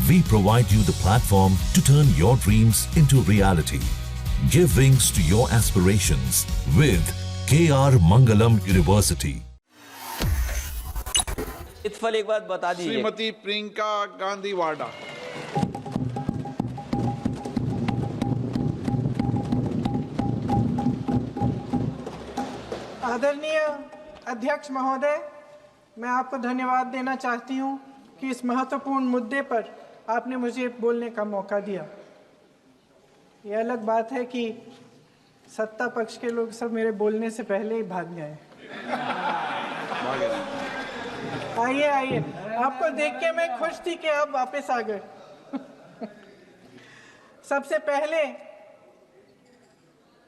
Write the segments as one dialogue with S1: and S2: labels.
S1: We provide you the platform to turn your dreams into reality. Give wings to your aspirations with KR Mangalam University.
S2: इत्फल एक बात बता दीजिए।
S3: श्रीमती प्रियंका गांधी वाडा।
S4: आदरणीय अध्यक्ष महोदय, मैं आपको धन्यवाद देना चाहती हूं कि इस महत्वपूर्ण मुद्दे पर आपने मुझे बोलने का मौका दिया। ये अलग बात है कि सत्ता पक्ष के लोग सब मेरे बोलने से पहले ही भाग गए। आइए आइए, आपको देख के मैं खुश थी कि आप वापस आ गए। सबसे पहले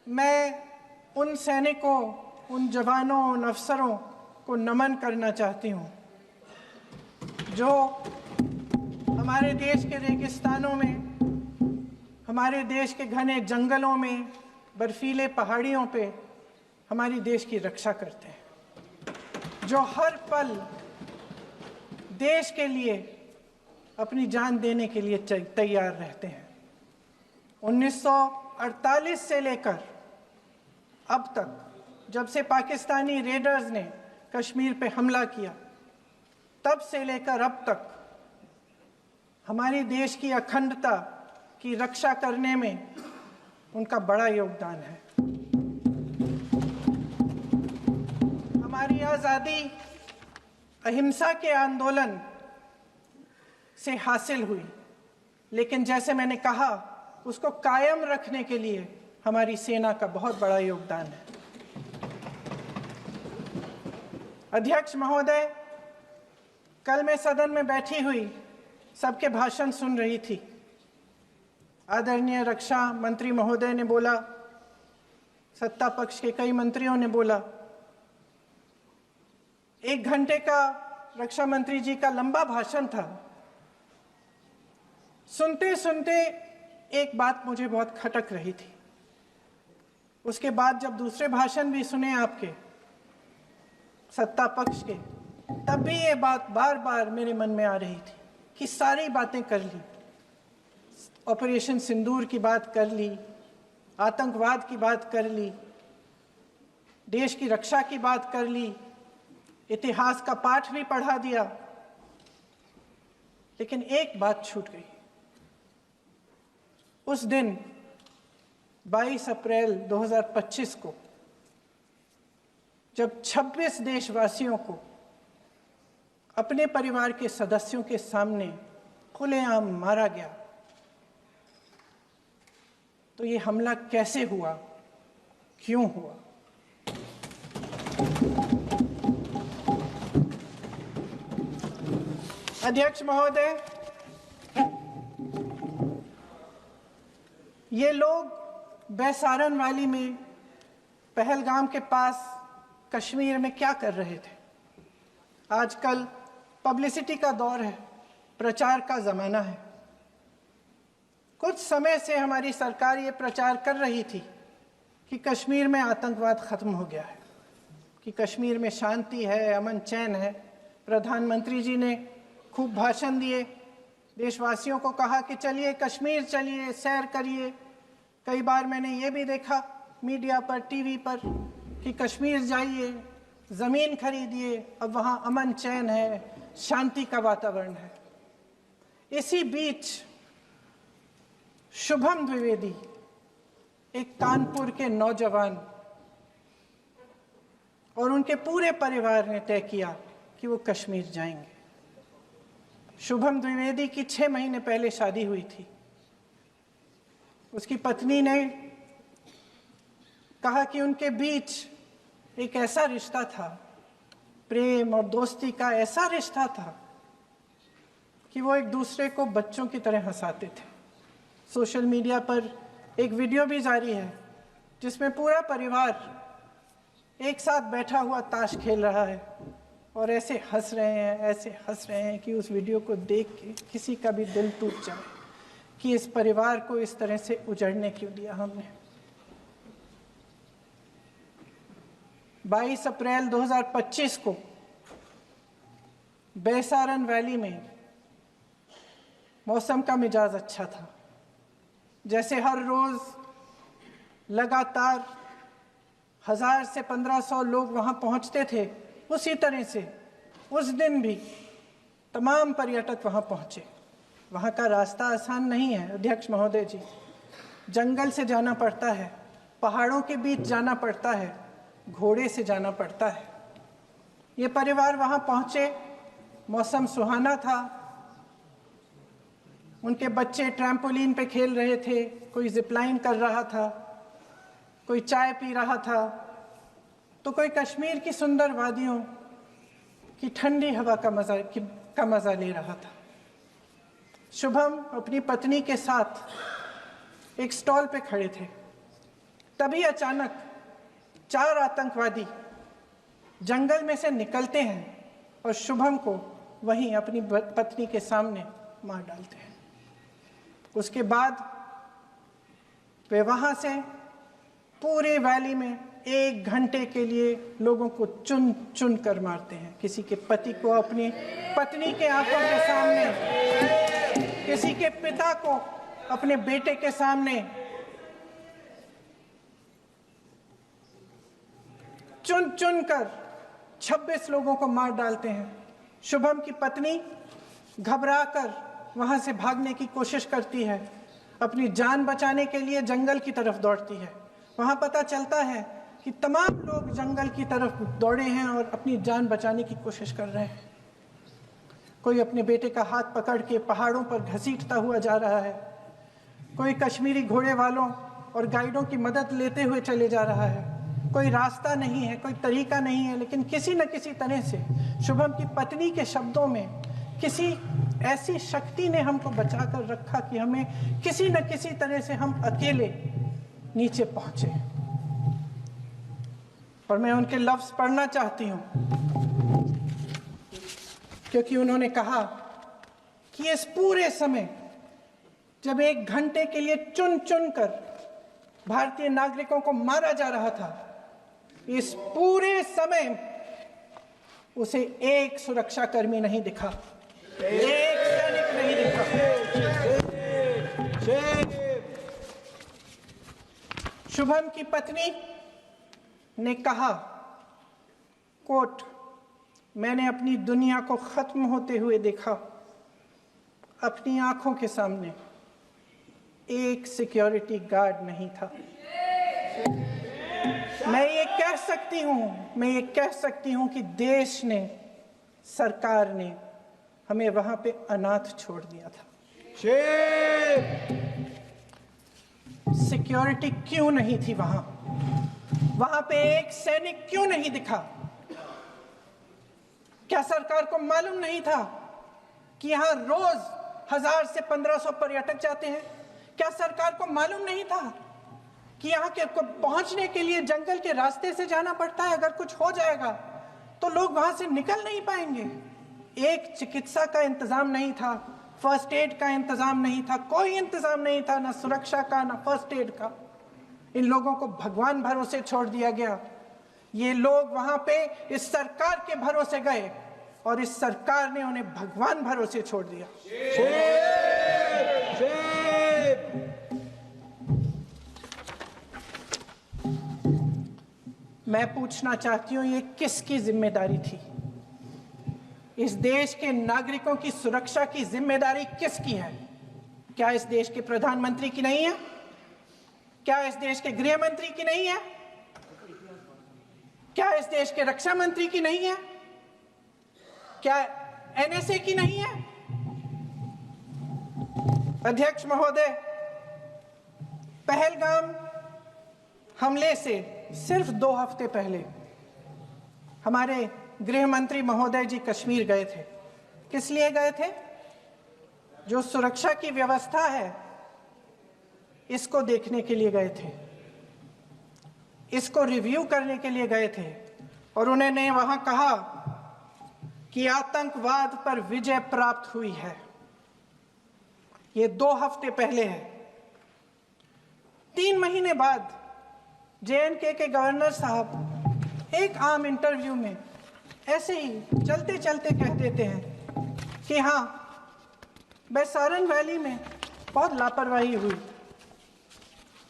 S4: मैं उन सैनिकों, उन जवानों, उन अफसरों को नमन करना चाहती हूँ जो हमारे देश के रेगिस्तानों में, हमारे देश के घने जंगलों में, बर्फीले पहाड़ियों पे हमारी देश की रक्षा करते हैं, जो हर पल देश के लिए अपनी जान देने के लिए तैयार रहते हैं। 1948 से लेकर अब तक, जब से पाकिस्तानी रेडर्स ने कश्मीर पे हमला किया, तब से लेकर अब तक हमारे देश की अखंडता की रक्षा करने में उनका बड़ा योगदान है। हमारी आज़ादी अहिंसा के आंदोलन से हासिल हुई, लेकिन जैसे मैंने कहा, उसको कायम रखने के लिए हमारी सेना का बहुत बड़ा योगदान है। अध्यक्ष महोदय, कल मैं सदन में बैठी हुई सबके भाषण सुन रही थी। आदरणीय रक्षा मंत्री महोदय ने बोला, सत्ता पक्ष के कई मंत्रियों ने बोला। 1 घंटे का रक्षा मंत्री जी का लंबा भाषण था। सुनते सुनते एक बात मुझे बहुत खटक रही थी। उसके बाद जब दूसरे भाषण भी सुने आपके सत्ता पक्ष के, तब भी ये बात बार बार मेरे मन में आ रही थी कि सारी बातें कर ली, ऑपरेशन सिंदूर की बात कर ली, आतंकवाद की बात कर ली, देश की रक्षा की बात कर ली, इतिहास का पाठ भी पढ़ा दिया, लेकिन एक बात छूट गई। उस दिन 22 अप्रैल 2025 को जब 26 देशवासियों को अपने परिवार के सदस्यों के सामने खुलेआम मारा गया, तो ये हमला कैसे हुआ, क्यों हुआ? अध्यक्ष महोदय, ये लोग बैसारन वैली में, पहलगाम के पास कश्मीर में क्या कर रहे थे? आजकल पब्लिसिटी का दौर है, प्रचार का ज़माना है। कुछ समय से हमारी सरकार ये प्रचार कर रही थी कि कश्मीर में आतंकवाद ख़त्म हो गया है, कि कश्मीर में शांति है, अमन चैन है। प्रधानमंत्री जी ने खूब भाषण दिए, देशवासियों को कहा कि चलिए कश्मीर चलिए, सैर करिए। कई बार मैंने ये भी देखा मीडिया पर, टीवी पर, कि कश्मीर जाइए, ज़मीन खरीदिए, अब वहाँ अमन चैन है, शांति का वातावरण है। इसी बीच शुभम द्विवेदी, एक कानपुर के नौजवान, और उनके पूरे परिवार ने तय किया कि वो कश्मीर जाएंगे। शुभम द्विवेदी की 6 महीने पहले शादी हुई थी। उसकी पत्नी ने कहा कि उनके बीच एक ऐसा रिश्ता था, प्रेम और दोस्ती का ऐसा रिश्ता था कि वो एक दूसरे को बच्चों की तरह हंसाते थे। सोशल मीडिया पर एक वीडियो भी जारी है जिसमें पूरा परिवार एक साथ बैठा हुआ ताश खेल रहा है और ऐसे हंस रहे हैं, ऐसे हंस रहे हैं कि उस वीडियो को देख के किसी का भी दिल टूट जाए कि इस परिवार को इस तरह से उजड़ने क्यों दिया हमने। 22 अप्रैल 2025 को बैसारन वैली में मौसम का मिजाज अच्छा था। जैसे हर रोज़ लगातार 1000 से 1500 लोग वहाँ पहुँचते थे, उसी तरह से उस दिन भी तमाम पर्यटक वहाँ पहुँचे। वहाँ का रास्ता आसान नहीं है अध्यक्ष महोदय जी, जंगल से जाना पड़ता है, पहाड़ों के बीच जाना पड़ता है, घोड़े से जाना पड़ता है। ये परिवार वहाँ पहुँचे, मौसम सुहाना था, उनके बच्चे ट्रैम्पोलिन पे खेल रहे थे, कोई जिपलाइन कर रहा था, कोई चाय पी रहा था, तो कोई कश्मीर की सुंदर वादियों की ठंडी हवा का मज़ा ले रहा था। शुभम अपनी पत्नी के साथ एक स्टॉल पे खड़े थे। तभी अचानक 4 आतंकवादी जंगल में से निकलते हैं और शुभम को वहीं अपनी पत्नी के सामने मार डालते हैं। उसके बाद वे वहाँ से पूरे वैली में 1 घंटे के लिए लोगों को चुन चुन कर मारते हैं। किसी के पति को अपनी पत्नी के आंखों के सामने, किसी के पिता को अपने बेटे के सामने, चुन चुन कर 26 लोगों को मार डालते हैं। शुभम की पत्नी घबराकर वहां से भागने की कोशिश करती है, अपनी जान बचाने के लिए जंगल की तरफ दौड़ती है। वहां पता चलता है कि तमाम लोग जंगल की तरफ दौड़े हैं और अपनी जान बचाने की कोशिश कर रहे हैं। कोई अपने बेटे का हाथ पकड़ के पहाड़ों पर घसीटता हुआ जा रहा है, कोई कश्मीरी घोड़े वालों और गाइडों की मदद लेते हुए चले जा रहा है। कोई रास्ता नहीं है, कोई तरीका नहीं है, लेकिन किसी न किसी तरह से शुभम की पत्नी के शब्दों में किसी ऐसी शक्ति ने हमको बचा कर रखा कि हमें किसी न किसी तरह से हम अकेले नीचे पहुंचे। और मैं उनके लफ्ज पढ़ना चाहती हूं, क्योंकि उन्होंने कहा कि इस पूरे समय जब 1 घंटे के लिए चुन चुन कर भारतीय नागरिकों को मारा जा रहा था, इस पूरे समय उसे एक सुरक्षाकर्मी नहीं दिखा, एक सैनिक नहीं दिखा। शुभम की पत्नी ने कहा, कोट, मैंने अपनी दुनिया को खत्म होते हुए देखा। अपनी आंखों के सामने एक सिक्योरिटी गार्ड नहीं था। मैं ये कह सकती हूं कि देश ने, सरकार ने हमें वहां पे अनाथ छोड़ दिया था। सिक्योरिटी क्यों नहीं थी वहां? वहां पे एक सैनिक क्यों नहीं दिखा? क्या सरकार को मालूम नहीं था कि यहां रोज 1000 से 1500 पर्यटक जाते हैं? क्या सरकार को मालूम नहीं था कि यहाँ के पहुंचने के लिए जंगल के रास्ते से जाना पड़ता है? अगर कुछ हो जाएगा तो लोग वहां से निकल नहीं पाएंगे। एक चिकित्सा का इंतजाम नहीं था, फर्स्ट एड का इंतजाम नहीं था, कोई इंतजाम नहीं था, ना सुरक्षा का ना फर्स्ट एड का। इन लोगों को भगवान भरोसे छोड़ दिया गया। ये लोग वहां पे इस सरकार के भरोसे गए और इस सरकार ने उन्हें भगवान भरोसे छोड़ दिया। मैं पूछना चाहती हूं, ये किसकी जिम्मेदारी थी? इस देश के नागरिकों की सुरक्षा की जिम्मेदारी किसकी है? क्या इस देश के प्रधानमंत्री की नहीं है? क्या इस देश के गृह मंत्री की नहीं है? क्या इस देश के रक्षा मंत्री की नहीं है? क्या एनएसए की नहीं है? अध्यक्ष महोदय, पहलगाम हमले से सिर्फ 2 हफ्ते पहले हमारे गृह मंत्री महोदय जी कश्मीर गए थे। किस लिए गए थे? जो सुरक्षा की व्यवस्था है इसको देखने के लिए गए थे, इसको रिव्यू करने के लिए गए थे। और उन्होंने वहां कहा कि आतंकवाद पर विजय प्राप्त हुई है। ये 2 हफ्ते पहले है। 3 महीने बाद JNK के गवर्नर साहब एक आम इंटरव्यू में ऐसे ही चलते चलते कह देते हैं कि हाँ, बैसारन वैली में बहुत लापरवाही हुई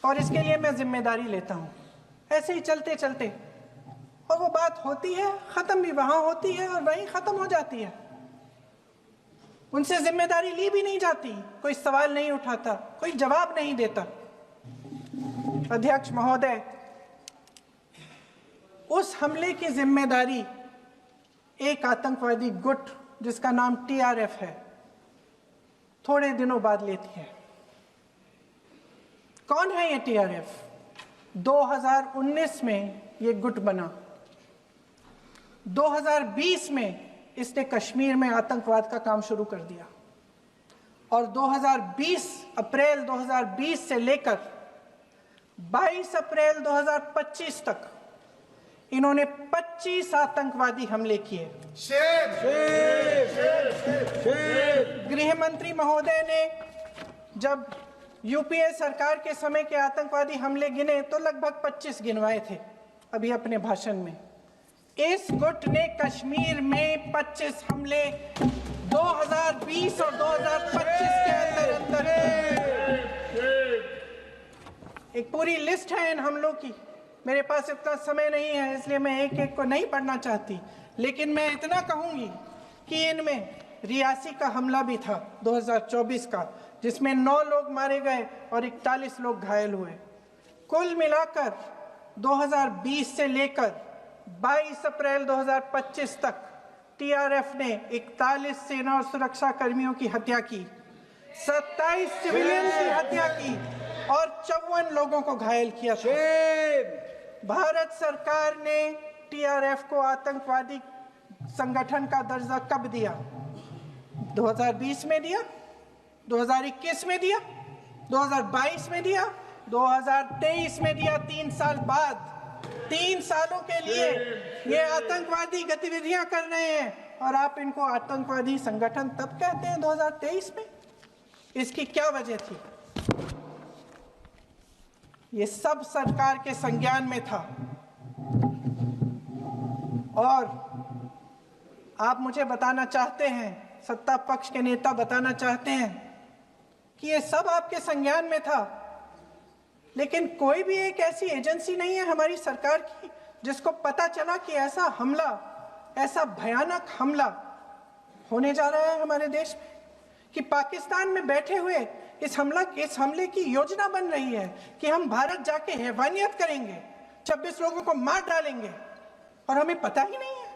S4: और इसके लिए मैं जिम्मेदारी लेता हूँ। ऐसे ही चलते चलते और वो बात होती है, ख़त्म भी वहाँ होती है और वहीं ख़त्म हो जाती है। उनसे जिम्मेदारी ली भी नहीं जाती, कोई सवाल नहीं उठाता, कोई जवाब नहीं देता। अध्यक्ष महोदय, उस हमले की जिम्मेदारी एक आतंकवादी गुट जिसका नाम TRF है थोड़े दिनों बाद लेती है। कौन है ये TRF? 2019 में ये गुट बना। 2020 में इसने कश्मीर में आतंकवाद का काम शुरू कर दिया और अप्रैल 2020 से लेकर 22 अप्रैल 2025 तक इन्होंने 25 आतंकवादी हमले किए। गृह मंत्री महोदय ने जब यूपीए सरकार के समय के आतंकवादी हमले गिने तो लगभग 25 गिनवाए थे अभी अपने भाषण में। इस गुट ने कश्मीर में 25 हमले 2020 और 2025 के अंदर एक पूरी लिस्ट है इन हमलों की। मेरे पास इतना समय नहीं है इसलिए मैं एक एक को नहीं पढ़ना चाहती, लेकिन मैं इतना कहूंगी कि इनमें रियासी का हमला भी था 2024 का, जिसमें 9 लोग मारे गए और 41 लोग घायल हुए। कुल मिलाकर 2020 से लेकर 22 अप्रैल 2025 तक TRF ने 41 सेना और सुरक्षा कर्मियों की हत्या की, 27 सिविलियन की हत्या की और 54 लोगों को घायल किया था। भारत सरकार ने TRF को आतंकवादी संगठन का दर्जा कब दिया? 2020 में दिया, 2021 में दिया, 2022 में दिया, 2023 में दिया। 3 साल बाद, 3 सालों के लिए ये आतंकवादी गतिविधियां कर रहे हैं और आप इनको आतंकवादी संगठन तब कहते हैं 2023 में। इसकी क्या वजह थी? ये सब सरकार के संज्ञान में था और आप मुझे बताना चाहते हैं, सत्ता पक्ष के नेता बताना चाहते हैं कि ये सब आपके संज्ञान में था, लेकिन कोई भी एक ऐसी एजेंसी नहीं है हमारी सरकार की जिसको पता चला कि ऐसा हमला, ऐसा भयानक हमला होने जा रहा है हमारे देश में, कि पाकिस्तान में बैठे हुए इस हमले की योजना बन रही है कि हम भारत जाके हैवानियत करेंगे, 26 लोगों को मार डालेंगे और हमें पता ही नहीं है।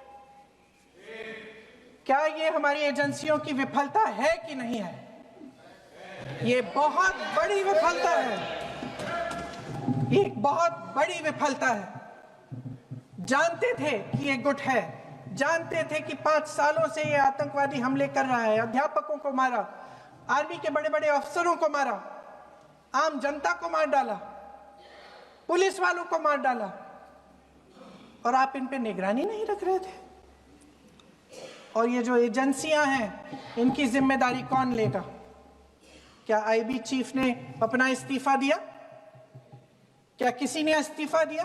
S4: क्या ये हमारी एजेंसियों की विफलता है कि नहीं है? ये बहुत बड़ी विफलता है, एक बहुत बड़ी विफलता है। जानते थे कि ये गुट है, जानते थे कि 5 सालों से ये आतंकवादी हमले कर रहा है, अध्यापकों को मारा, आर्मी के बड़े बड़े अफसरों को मारा, आम जनता को मार डाला, पुलिस वालों को मार डाला, और आप इन पे निगरानी नहीं रख रहे थे। और ये जो एजेंसियां हैं इनकी जिम्मेदारी कौन लेगा? क्या आईबी चीफ ने अपना इस्तीफा दिया? क्या किसी ने इस्तीफा दिया?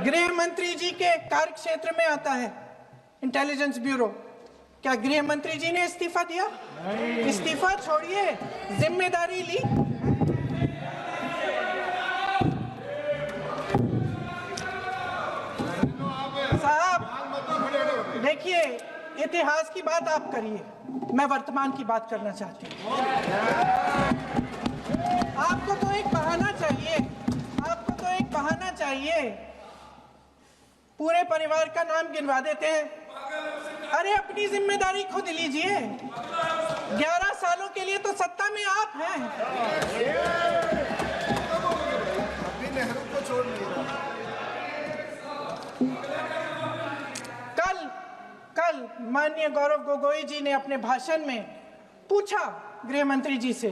S4: गृह मंत्री जी के कार्य क्षेत्र में आता है इंटेलिजेंस ब्यूरो। क्या गृह मंत्री जी ने इस्तीफा दिया? इस्तीफा छोड़िए, जिम्मेदारी ली। साहब देखिए, इतिहास की बात आप करिए, मैं वर्तमान की बात करना चाहती हूँ। आपको तो एक बहाना चाहिए, आपको तो एक बहाना चाहिए। पूरे परिवार का नाम गिनवा देते हैं। अरे अपनी जिम्मेदारी खुद लीजिए। 11 सालों के लिए तो सत्ता में आप हैं। कल माननीय गौरव गोगोई जी ने अपने भाषण में पूछा गृह मंत्री जी से,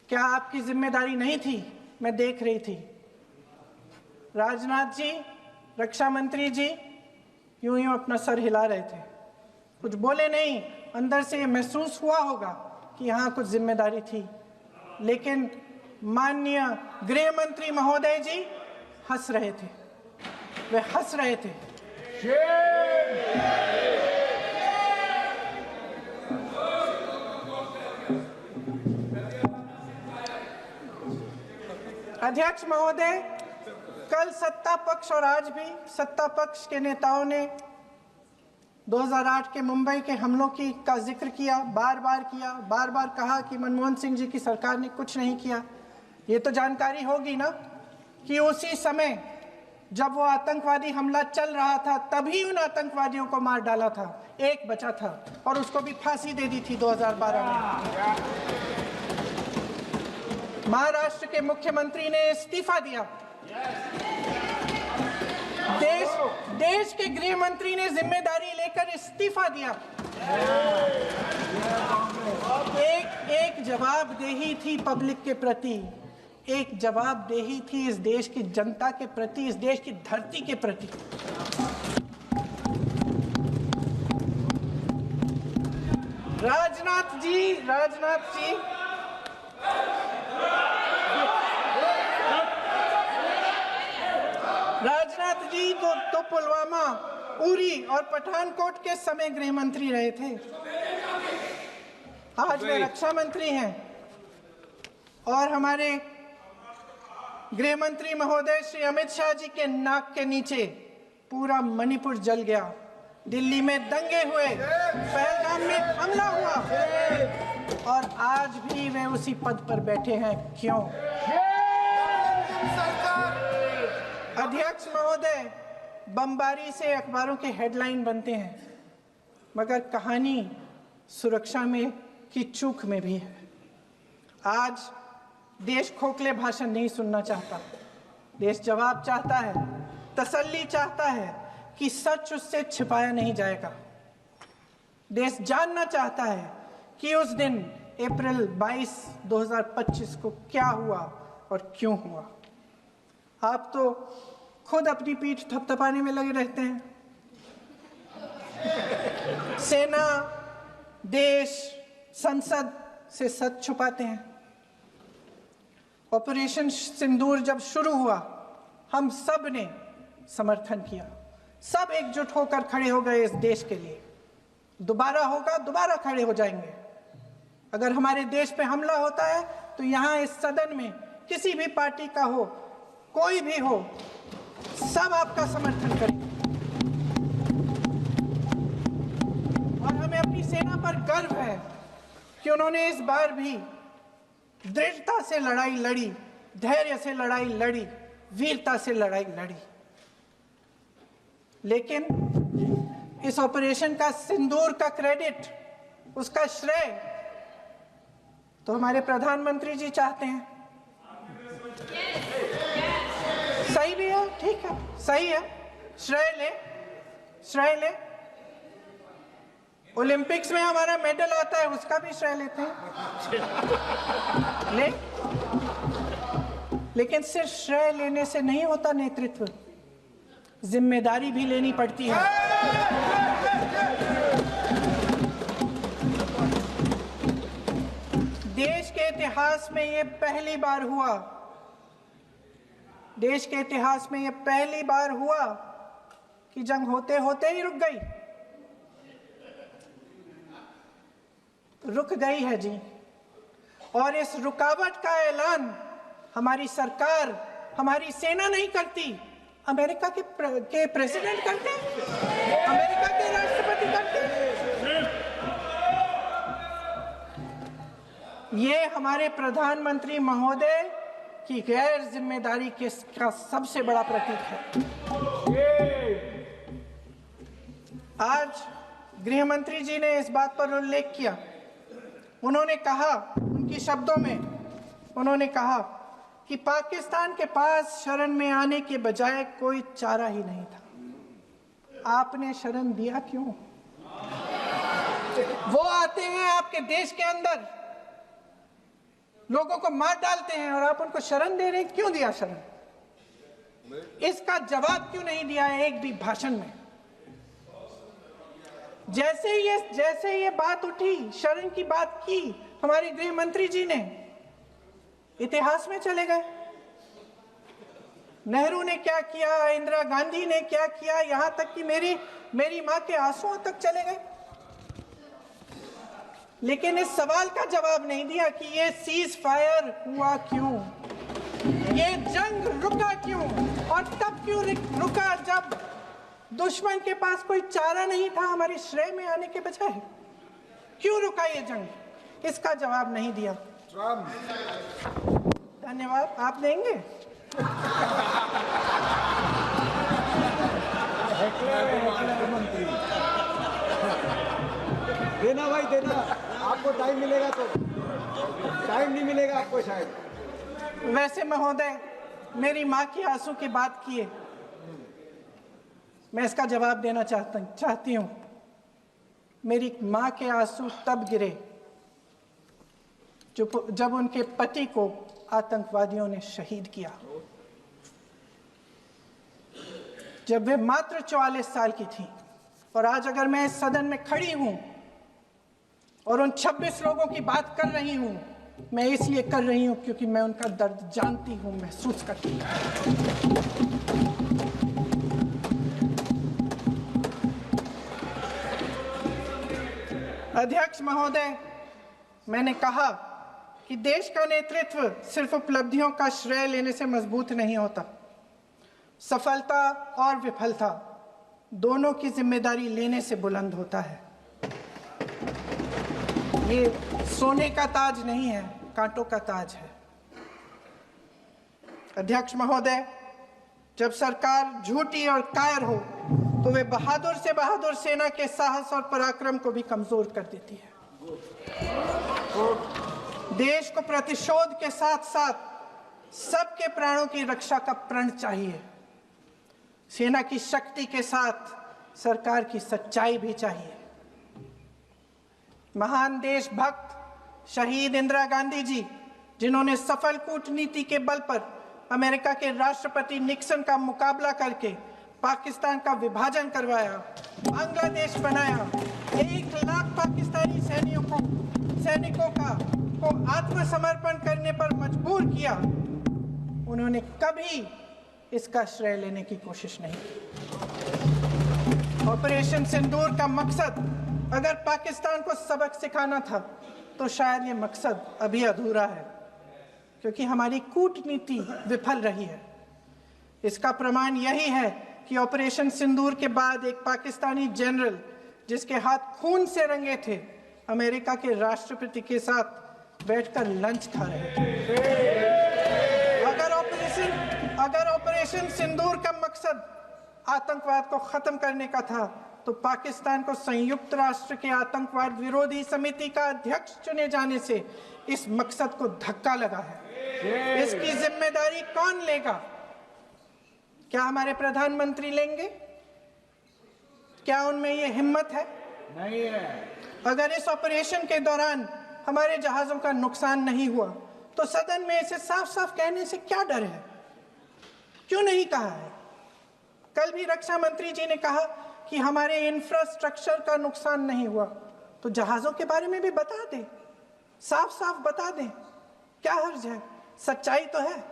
S4: क्या आपकी जिम्मेदारी नहीं थी? मैं देख रही थी। राजनाथ जी, रक्षा मंत्री जी यूं यूं अपना सर हिला रहे थे, कुछ बोले नहीं। अंदर से महसूस हुआ होगा कि यहाँ कुछ जिम्मेदारी थी, लेकिन माननीय गृह मंत्री महोदय जी हंस रहे थे, वे हंस रहे थे। अध्यक्ष महोदय, कल सत्ता पक्ष और आज भी सत्ता पक्ष के नेताओं ने 2008 के मुंबई के हमलों का जिक्र किया, बार बार कहा कि मनमोहन सिंह जी की सरकार ने कुछ नहीं किया। ये तो जानकारी होगी ना कि उसी समय जब वो आतंकवादी हमला चल रहा था तभी उन आतंकवादियों को मार डाला था, एक बचा था और उसको भी फांसी दे दी थी 2012 में। महाराष्ट्र के मुख्यमंत्री ने इस्तीफा दिया, देश के गृह मंत्री ने जिम्मेदारी लेकर इस्तीफा दिया। एक जवाबदेही थी पब्लिक के प्रति, एक जवाबदेही थी इस देश की जनता के प्रति, इस देश की धरती के प्रति। राजनाथ जी तो पुलवामा, उरी और पठानकोट के समय गृह मंत्री रहे थे। आज वे रक्षा मंत्री हैं और हमारे गृह मंत्री महोदय श्री अमित शाह जी के नाक के नीचे पूरा मणिपुर जल गया, दिल्ली में दंगे हुए, पहलगाम में हमला हुआ और आज भी वे उसी पद पर बैठे हैं। क्यों? अध्यक्ष महोदय, बमबारी से अखबारों के हेडलाइन बनते हैं, मगर कहानी सुरक्षा में की चूक में भी है। आज देश खोखले भाषण नहीं सुनना चाहता, देश जवाब चाहता है, तसल्ली चाहता है कि सच उससे छिपाया नहीं जाएगा। देश जानना चाहता है कि उस दिन अप्रैल 22, 2025 को क्या हुआ और क्यों हुआ। आप तो खुद अपनी पीठ थपथपाने में लगे रहते हैं। सेना, देश, संसद से सच छुपाते हैं। ऑपरेशन सिंदूर जब शुरू हुआ, हम सब ने समर्थन किया, सब एकजुट होकर खड़े हो गए इस देश के लिए। दोबारा होगा, दोबारा खड़े हो जाएंगे। अगर हमारे देश पे हमला होता है तो यहाँ इस सदन में किसी भी पार्टी का हो, कोई भी हो, सब आपका समर्थन करेंगे। और हमें अपनी सेना पर गर्व है कि उन्होंने इस बार भी दृढ़ता से लड़ाई लड़ी, धैर्य से लड़ाई लड़ी, वीरता से लड़ाई लड़ी। लेकिन इस ऑपरेशन का सिंदूर का क्रेडिट, उसका श्रेय तो हमारे प्रधानमंत्री जी चाहते हैं। सही भी है, ठीक है, सही है, श्रेय ले। ओलंपिक्स में हमारा मेडल आता है, उसका भी श्रेय लेते हैं, लेकिन सिर्फ श्रेय लेने से नहीं होता नेतृत्व, जिम्मेदारी भी लेनी पड़ती है। देश के इतिहास में ये पहली बार हुआ, देश के इतिहास में ये पहली बार हुआ कि जंग होते होते ही रुक गई है जी। और इस रुकावट का ऐलान हमारी सरकार, हमारी सेना नहीं करती, अमेरिका के प्रेसिडेंट करते हैं, अमेरिका के राष्ट्रपति करते हैं। ये हमारे प्रधानमंत्री महोदय की गैर जिम्मेदारी का सबसे बड़ा प्रतीक है। आज गृह मंत्री जी ने इस बात पर उल्लेख किया, उन्होंने कहा, उनके शब्दों में उन्होंने कहा कि पाकिस्तान के पास शरण में आने के बजाय कोई चारा ही नहीं था। आपने शरण दिया क्यों? वो आते हैं आपके देश के अंदर, लोगों को मार डालते हैं और आप उनको शरण दे रहे हैं। क्यों दिया शरण? इसका जवाब क्यों नहीं दिया एक भी भाषण में? जैसे ये बात उठी, शरण की बात की, हमारे गृह मंत्री जी ने इतिहास में चले गए। नेहरू ने क्या किया, इंदिरा गांधी ने क्या किया, यहां तक कि मेरी मां के आंसुओं तक चले गए। लेकिन इस सवाल का जवाब नहीं दिया कि ये सीज फायर हुआ क्यों। ये जंग रुका क्यों और तब क्यों रुका जब दुश्मन के पास कोई चारा नहीं था हमारी श्रेय में आने के बजाय? क्यों रुका ये जंग? इसका जवाब नहीं दिया। धन्यवाद। आप देंगे?
S5: देना भाई देना, आपको टाइम मिलेगा तो। टाइम नहीं मिलेगा आपको शायद।
S4: वैसे महोदय, मेरी माँ की आंसू की बात किए, मैं इसका जवाब देना चाहती हूँ। मेरी माँ के आंसू तब गिरे जब उनके पति को आतंकवादियों ने शहीद किया, जब वे मात्र 44 साल की थी। और आज अगर मैं इस सदन में खड़ी हूं और उन 26 लोगों की बात कर रही हूं, मैं इसलिए कर रही हूं क्योंकि मैं उनका दर्द जानती हूं, महसूस करती हूं। अध्यक्ष महोदय, मैंने कहा कि देश का नेतृत्व सिर्फ उपलब्धियों का श्रेय लेने से मजबूत नहीं होता। सफलता और विफलता दोनों की जिम्मेदारी लेने से बुलंद होता है। ये सोने का ताज नहीं है, कांटों का ताज है। अध्यक्ष महोदय, जब सरकार झूठी और कायर हो तो वे बहादुर से बहादुर सेना के साहस और पराक्रम को भी कमजोर कर देती है। देश को प्रतिशोध के साथ साथ सबके प्राणों की रक्षा का प्रण चाहिए। सेना की शक्ति के साथ सरकार की सच्चाई भी चाहिए। महान देशभक्त शहीद इंदिरा गांधी जी, जिन्होंने सफल कूटनीति के बल पर अमेरिका के राष्ट्रपति निक्सन का मुकाबला करके पाकिस्तान का विभाजन करवाया, बांग्लादेश बनाया, 1 लाख पाकिस्तानी सैनिकों को आत्मसमर्पण करने पर मजबूर किया, उन्होंने कभी इसका श्रेय लेने की कोशिश नहीं की। ऑपरेशन सिंदूर का मकसद अगर पाकिस्तान को सबक सिखाना था तो शायद ये मकसद अभी अधूरा है, क्योंकि हमारी कूटनीति विफल रही है। इसका प्रमाण यही है कि ऑपरेशन सिंदूर के बाद एक पाकिस्तानी जनरल, जिसके हाथ खून से रंगे थे, अमेरिका के राष्ट्रपति के साथ बैठकर लंच खा रहे थे। अगर ऑपरेशन सिंदूर का मकसद आतंकवाद को खत्म करने का था तो पाकिस्तान को संयुक्त राष्ट्र के आतंकवाद विरोधी समिति का अध्यक्ष चुने जाने से इस मकसद को धक्का लगा है। इसकी जिम्मेदारी कौन लेगा? क्या हमारे प्रधानमंत्री लेंगे? क्या उनमें ये हिम्मत है?
S5: नहीं है।
S4: अगर इस ऑपरेशन के दौरान हमारे जहाजों का नुकसान नहीं हुआ तो सदन में इसे साफ साफ कहने से क्या डर है? क्यों नहीं कहा है? कल भी रक्षा मंत्री जी ने कहा कि हमारे इंफ्रास्ट्रक्चर का नुकसान नहीं हुआ, तो जहाजों के बारे में भी बता दें, साफ साफ बता दें, क्या हर्ज है? सच्चाई तो है।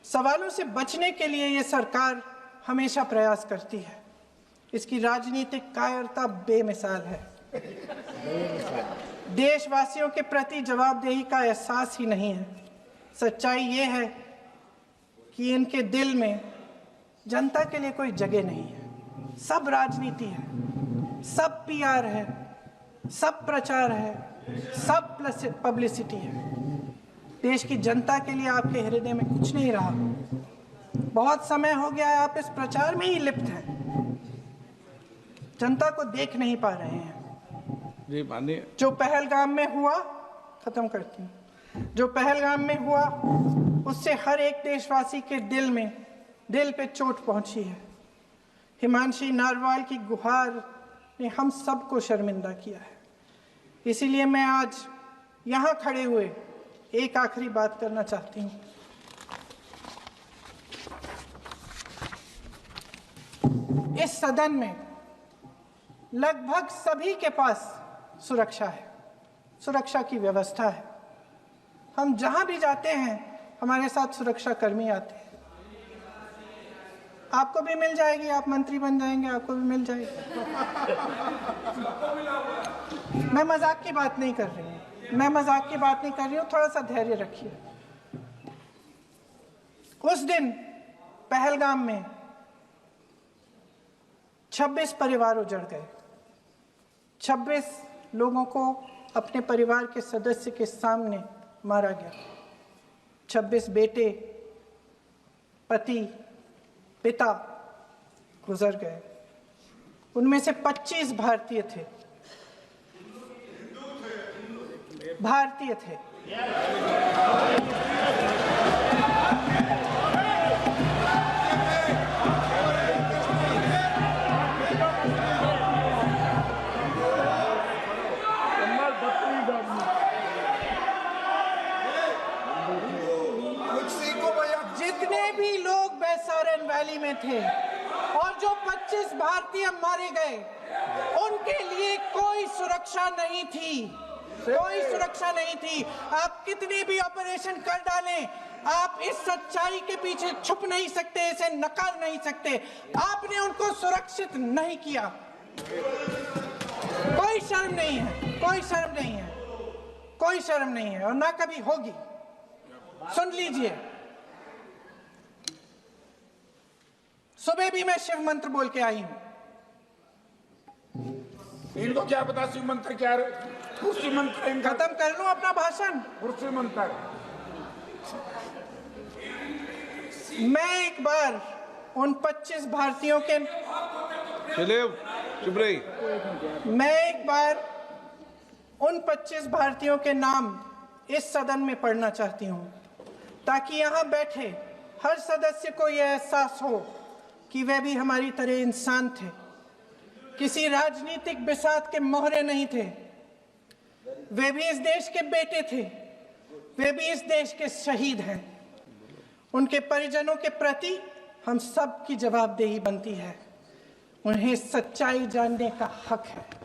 S4: सवालों से बचने के लिए ये सरकार हमेशा प्रयास करती है। इसकी राजनीतिक कायरता बेमिसाल है। देशवासियों के प्रति जवाबदेही का एहसास ही नहीं है। सच्चाई ये है कि इनके दिल में जनता के लिए कोई जगह नहीं है। सब राजनीति है, सब पीआर है, सब प्रचार है, सब पब्लिसिटी है। देश की जनता के लिए आपके हृदय में कुछ नहीं रहा। बहुत समय हो गया है आप इस प्रचार में ही लिप्त हैं, जनता को देख नहीं पा रहे हैं।
S3: जी माननीय,
S4: जो पहलगाम में हुआ, खत्म करती हूँ, जो पहलगाम में हुआ उससे हर एक देशवासी के दिल पे चोट पहुंची है। हिमांशी नारवाल की गुहार ने हम सबको शर्मिंदा किया है। इसीलिए मैं आज यहाँ खड़े हुए एक आखिरी बात करना चाहती हूँ। इस सदन में लगभग सभी के पास सुरक्षा है, सुरक्षा की व्यवस्था है। हम जहां भी जाते हैं हमारे साथ सुरक्षा कर्मी आते हैं। आपको भी मिल जाएगी, आप मंत्री बन जाएंगे, आपको भी मिल जाएगी। मैं मजाक की बात नहीं कर रही हूँ, थोड़ा सा धैर्य रखिए। उस दिन पहलगाम में 26 परिवार उजड़ गए। 26 लोगों को अपने परिवार के सदस्य के सामने मारा गया। 26 बेटे, पति, पिता गुजर गए। उनमें से 25 भारतीय थे। भारतीय थे। जितने भी लोग बैसारन वैली में थे और जो 25 भारतीय मारे गए, उनके लिए कोई सुरक्षा नहीं थी। कोई सुरक्षा नहीं थी। आप कितने भी ऑपरेशन कर डालें, आप इस सच्चाई के पीछे छुप नहीं सकते, इसे नकार नहीं सकते। आपने उनको सुरक्षित नहीं किया। कोई शर्म नहीं है, कोई शर्म नहीं है, कोई शर्म नहीं है और ना कभी होगी। सुन लीजिए, सुबह भी मैं शिव मंत्र बोल के आई हूं।
S6: इनको क्या पता शिव मंत्र क्या है? शिव मंत्र इनका
S4: खत्म कर लूं अपना भाषण।
S6: शिव मंत्र
S4: मैं एक बार उन 25 भारतीयों के
S3: चुप रही।
S4: मैं एक बार उन 25 भारतीयों के नाम इस सदन में पढ़ना चाहती हूं, ताकि यहां बैठे हर सदस्य को यह एहसास हो कि वे भी हमारी तरह इंसान थे, किसी राजनीतिक बिसात के मोहरे नहीं थे। वे भी इस देश के बेटे थे, वे भी इस देश के शहीद हैं। उनके परिजनों के प्रति हम सब की जवाबदेही बनती है। उन्हें सच्चाई जानने का हक है।